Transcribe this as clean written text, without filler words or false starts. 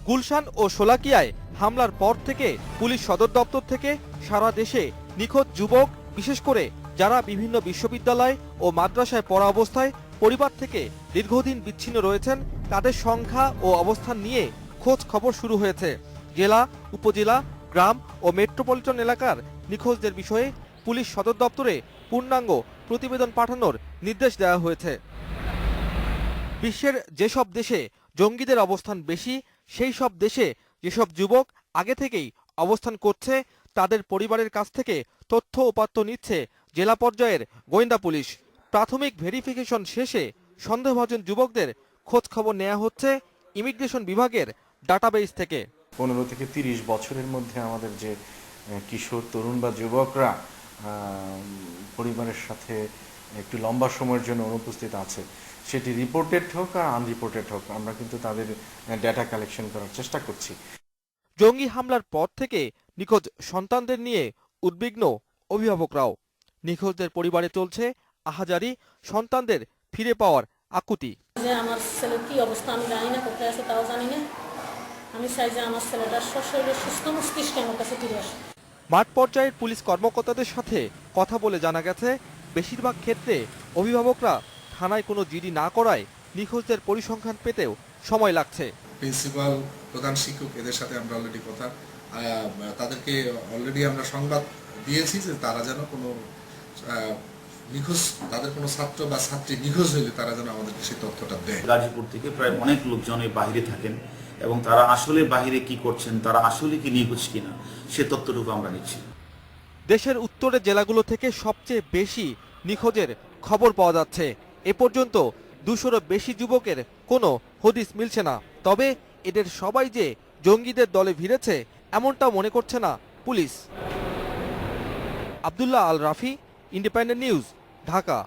গুলশান ও শোলাকিয়ায় হামলার পর থেকে পুলিশ সদর দপ্তর থেকে সারা দেশে নিখোঁজ যুবক, বিশেষ করে যারা বিভিন্ন বিশ্ববিদ্যালয় ও মাদ্রাসায় পড়া অবস্থায় পরিবার থেকে দীর্ঘদিন বিচ্ছিন্ন রয়েছেন, তাদের সংখ্যা ও অবস্থান নিয়ে খোঁজ খবর শুরু হয়েছে। জেলা, উপজেলা, গ্রাম ও মেট্রোপলিটন এলাকার নিখোঁজদের বিষয়ে পুলিশ সদর দপ্তরে পূর্ণাঙ্গ প্রতিবেদন পাঠানোর নির্দেশ দেওয়া হয়েছে। বিশ্বের যেসব দেশে জঙ্গিদের অবস্থান বেশি, সেই সব দেশে যেসব যুবক আগে থেকেই অবস্থান করছে, তাদের পরিবারের কাছ থেকে তথ্য উপাত্ত নিচ্ছে জেলা পর্যায়ের গোয়েন্দা পুলিশ। প্রাথমিক ভেরিফিকেশন শেষে সন্দেহভাজন যুবকদের খোঁজ খবর নেওয়া হচ্ছে ইমিগ্রেশন বিভাগের ডাটাবেস থেকে। 15 থেকে 30 বছরের মধ্যে আমাদের যে কিশোর, তরুণ বা যুবকরা পরিবারের সাথে একটু লম্বা সময়ের জন্য অনুপস্থিত আছে, সেটি রিপোর্টেড হোক আর আনরিপোর্টেড হোক, আমরা কিন্তু তাদের ডেটা কালেকশন করার চেষ্টা করছি। জঙ্গি হামলার পর থেকে নিখোঁজ সন্তানদের নিয়ে উদ্বিগ্ন অভিভাবকরাও। নিখোঁজদের পরিবারে চলছে আহাজারি, সন্তানদের ফিরে পাওয়ার আকুতি। আমার ছেলের কি অবস্থা আমি জানি না, কোথায় আছে তাও জানি না। আমি চাই যে আমার ছেলেটা সশরীরে সুস্থ মস্তিষ্কে আমার কাছে ফিরে আসে। মাঠ পর্যায়ের পুলিশ কর্মকর্তাদের সাথে কথা বলে জানা গেছে, বেশিরভাগ ক্ষেত্রে অভিভাবকরা থানায় কোনো জিডি না করায় নিখোঁজদের পরিসংখ্যান পেতেও সময় লাগছে। প্রিন্সিপাল, প্রধান শিক্ষক এদের সাথে আমরা অলরেডি তাদেরকে অলরেডি আমরা সংবাদ দিয়েছি যে তারা যেন কোনো নিখোঁজ, তাদের কোনো ছাত্র বা ছাত্রী নিখোঁজ হইলে তারা যেন আমাদেরকে সেই তথ্যটা দেয়। গাজীপুর থেকে প্রায় অনেক লোকজন বাইরে থাকেন এবং তারা আসলে বাইরে কি করছেন, তারা আসলে কি নিখোঁজ কিনা, সে তথ্যটুকু আমরা নিচ্ছি। দেশের উত্তরের জেলাগুলো থেকে সবচেয়ে বেশি নিখোঁজের খবর পাওয়া যাচ্ছে। এ পর্যন্ত 200-রও বেশি যুবকের কোনো হদিস মিলছে না। তবে এদের সবাই যে জঙ্গিদের দলে ভিড়েছে এমনটা মনে করছে না police. Abdullah Al Rafi, independent news, Dhaka.